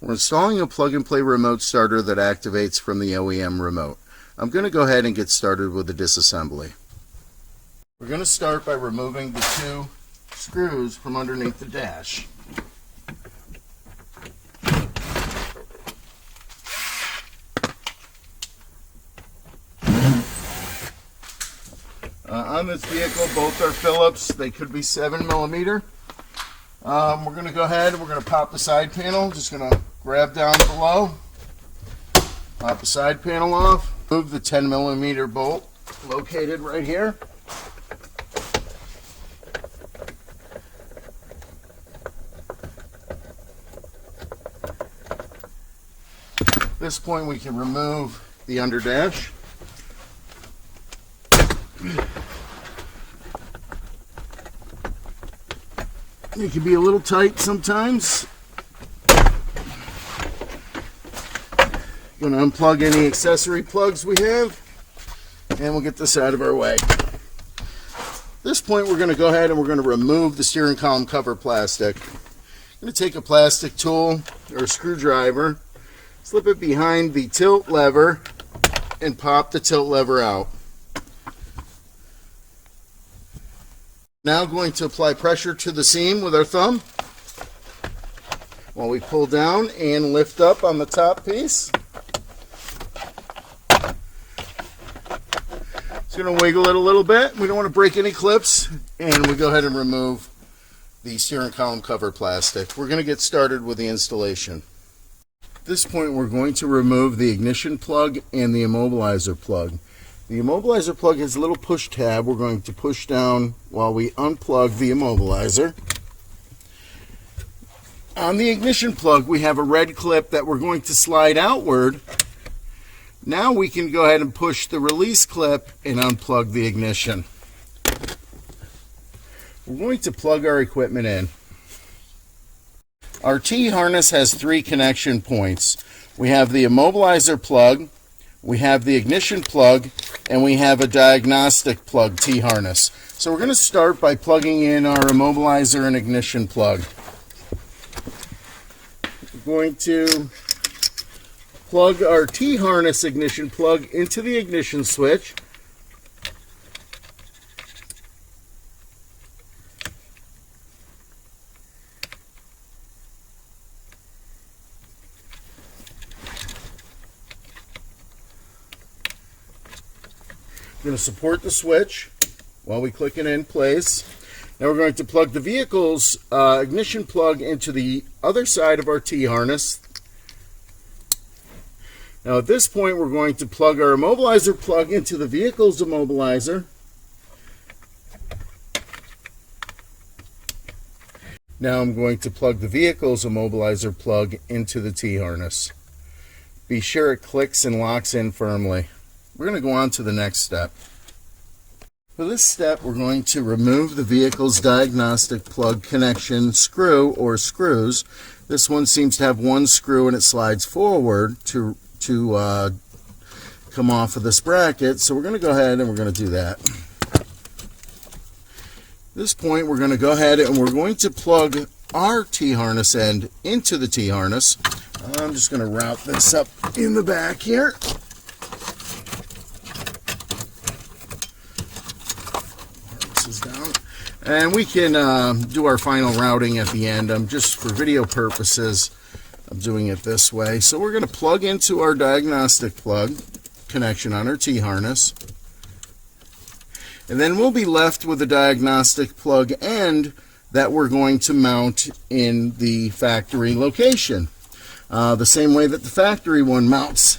We're installing a plug-and-play remote starter that activates from the OEM remote. I'm going to go ahead and get started with the disassembly. We're going to start by removing the two screws from underneath the dash. On this vehicle, both are Phillips. They could be 7mm. We're going to go ahead and we're going to pop the side panel. Just going to grab down below, pop the side panel off, move the 10mm bolt located right here. At this point we can remove the underdash. It can be a little tight sometimes. Going to unplug any accessory plugs we have, and we'll get this out of our way. At this point we're going to go ahead and we're going to remove the steering column cover plastic. I'm going to take a plastic tool or a screwdriver, slip it behind the tilt lever, and pop the tilt lever out. Now going to apply pressure to the seam with our thumb while we pull down and lift up on the top piece. It's going to wiggle it a little bit. We don't want to break any clips, and we go ahead and remove the steering column cover plastic. We're going to get started with the installation. At this point we're going to remove the ignition plug and the immobilizer plug. The immobilizer plug has a little push tab. We're going to push down while we unplug the immobilizer. On the ignition plug we have a red clip that we're going to slide outward. Now we can go ahead and push the release clip and unplug the ignition. We're going to plug our equipment in. Our T-harness has 3 connection points. We have the immobilizer plug, we have the ignition plug, and we have a diagnostic plug T-harness. So we're going to start by plugging in our immobilizer and ignition plug. We're going to plug our T-harness ignition plug into the ignition switch. We're going to support the switch while we click it in place. Now we're going to plug the vehicle's ignition plug into the other side of our T-harness. Now at this point we're going to plug our immobilizer plug into the vehicle's immobilizer. Now I'm going to plug the vehicle's immobilizer plug into the T-harness. Be sure it clicks and locks in firmly. We're going to go on to the next step. For this step we're going to remove the vehicle's diagnostic plug connection screw or screws. This one seems to have one screw and it slides forward to come off of this bracket, so we're going to go ahead and we're going to do that. At this point we're going to go ahead and we're going to plug our T-harness end into the T-harness. I'm just going to route this up in the back here. This is down. And we can do our final routing at the end. Just for video purposes, I'm doing it this way. So we're going to plug into our diagnostic plug connection on our T-harness. And then we'll be left with a diagnostic plug end that we're going to mount in the factory location. The same way that the factory one mounts.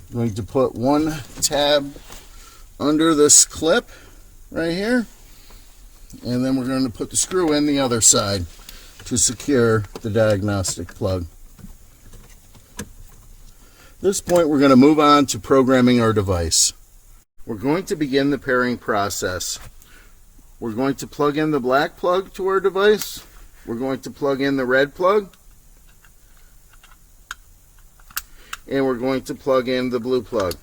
I'm going to put one tab under this clip right here. And then we're going to put the screw in the other side to secure the diagnostic plug. At this point we're going to move on to programming our device. We're going to begin the pairing process. We're going to plug in the black plug to our device. We're going to plug in the red plug. And we're going to plug in the blue plug. At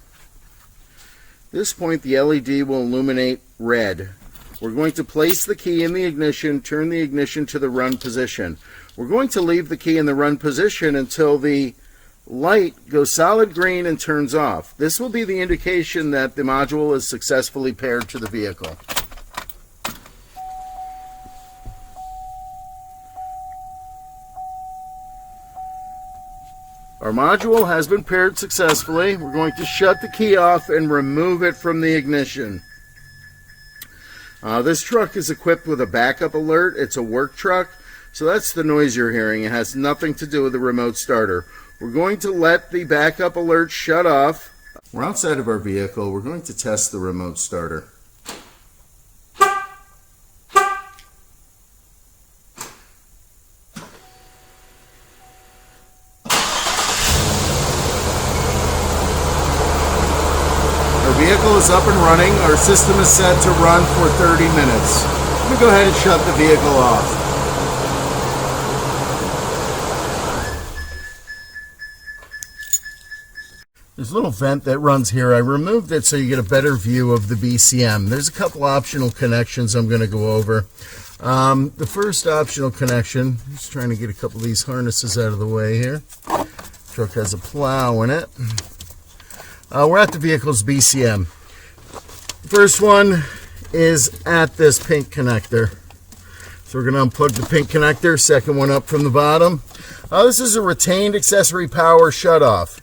this point the LED will illuminate red. We're going to place the key in the ignition, turn the ignition to the run position. We're going to leave the key in the run position until the light goes solid green and turns off. This will be the indication that the module is successfully paired to the vehicle. Our module has been paired successfully. We're going to shut the key off and remove it from the ignition. This truck is equipped with a backup alert. It's a work truck, so that's the noise you're hearing. It has nothing to do with the remote starter. We're going to let the backup alert shut off. We're outside of our vehicle. We're going to test the remote starter. Our vehicle is up and running. Our system is set to run for 30 minutes. Let me go ahead and shut the vehicle off. There's a little vent that runs here. I removed it so you get a better view of the BCM. There's a couple optional connections I'm going to go over. The first optional connection, just trying to get a couple of these harnesses out of the way here. Truck has a plow in it. We're at the vehicle's BCM. First one is at this pink connector. So we're going to unplug the pink connector, second one up from the bottom. This is a retained accessory power shutoff.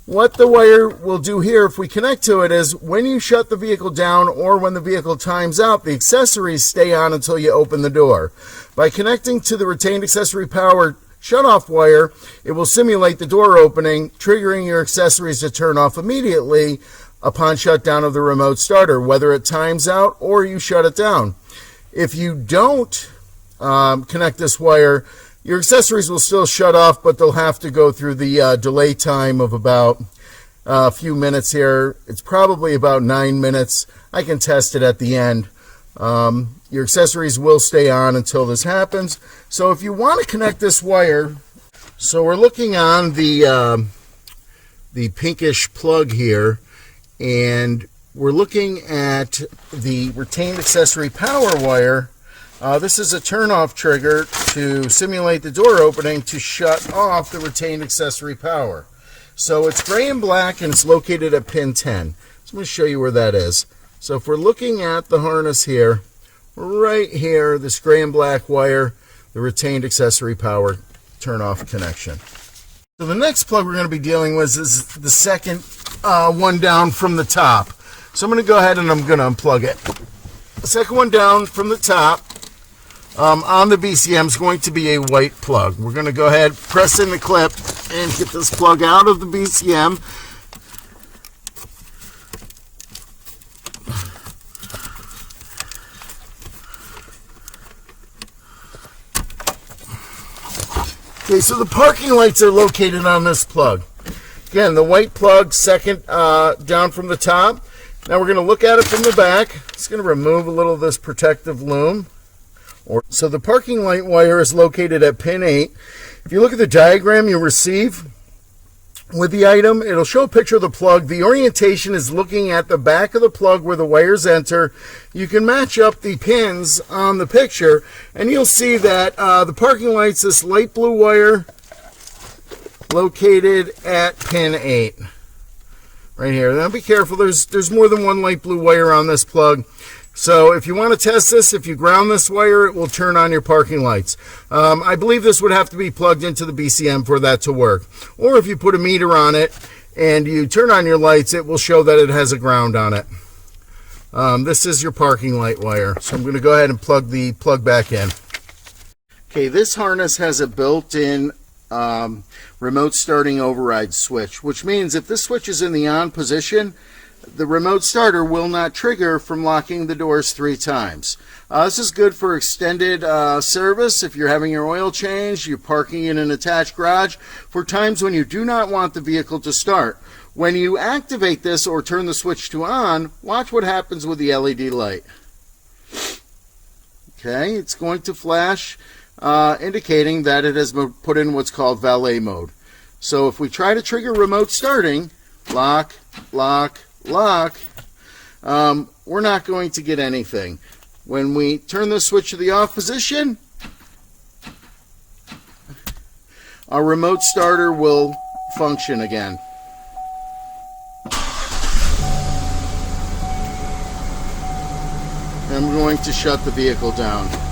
What the wire will do here if we connect to it is when you shut the vehicle down or when the vehicle times out, the accessories stay on until you open the door. By connecting to the retained accessory power shutoff wire, it will simulate the door opening, triggering your accessories to turn off immediately upon shutdown of the remote starter, whether it times out or you shut it down. If you don't connect this wire, your accessories will still shut off, but they'll have to go through the delay time of about a few minutes here. It's probably about 9 minutes. I can test it at the end. Your accessories will stay on until this happens. So if you want to connect this wire, so we're looking on the pinkish plug here, and we're looking at the retained accessory power wire. This is a turn-off trigger to simulate the door opening to shut off the retained accessory power. So it's gray and black, and it's located at pin 10. So I'm going to show you where that is. So if we're looking at the harness here, right here, this gray and black wire, the retained accessory power turn-off connection. So the next plug we're going to be dealing with is the second one down from the top. So I'm going to go ahead and I'm going to unplug it. The second one down from the top on the BCM is going to be a white plug. We're going to go ahead, press in the clip, and get this plug out of the BCM. Okay, so the parking lights are located on this plug. Again, the white plug, second down from the top. Now we're going to look at it from the back. It's going to remove a little of this protective loom. So the parking light wire is located at pin 8. If you look at the diagram you receive with the item, it'll show a picture of the plug. The orientation is looking at the back of the plug where the wires enter. You can match up the pins on the picture, and you'll see that the parking light's this light blue wire located at pin 8. Right here. Now be careful, there's more than one light blue wire on this plug. So if you want to test this, if you ground this wire, it will turn on your parking lights. I believe this would have to be plugged into the BCM for that to work. Or if you put a meter on it and you turn on your lights, it will show that it has a ground on it. This is your parking light wire. So I'm going to go ahead and plug the plug back in. Okay, this harness has a built-in remote starting override switch, which means if this switch is in the on position, the remote starter will not trigger from locking the doors 3 times. This is good for extended service if you're having your oil changed, you're parking in an attached garage, for times when you do not want the vehicle to start. When you activate this or turn the switch to on, watch what happens with the LED light. Okay, it's going to flash, indicating that it has been put in what's called valet mode. So if we try to trigger remote starting, lock, lock, lock, we're not going to get anything. When we turn the switch to the off position, our remote starter will function again. I'm going to shut the vehicle down.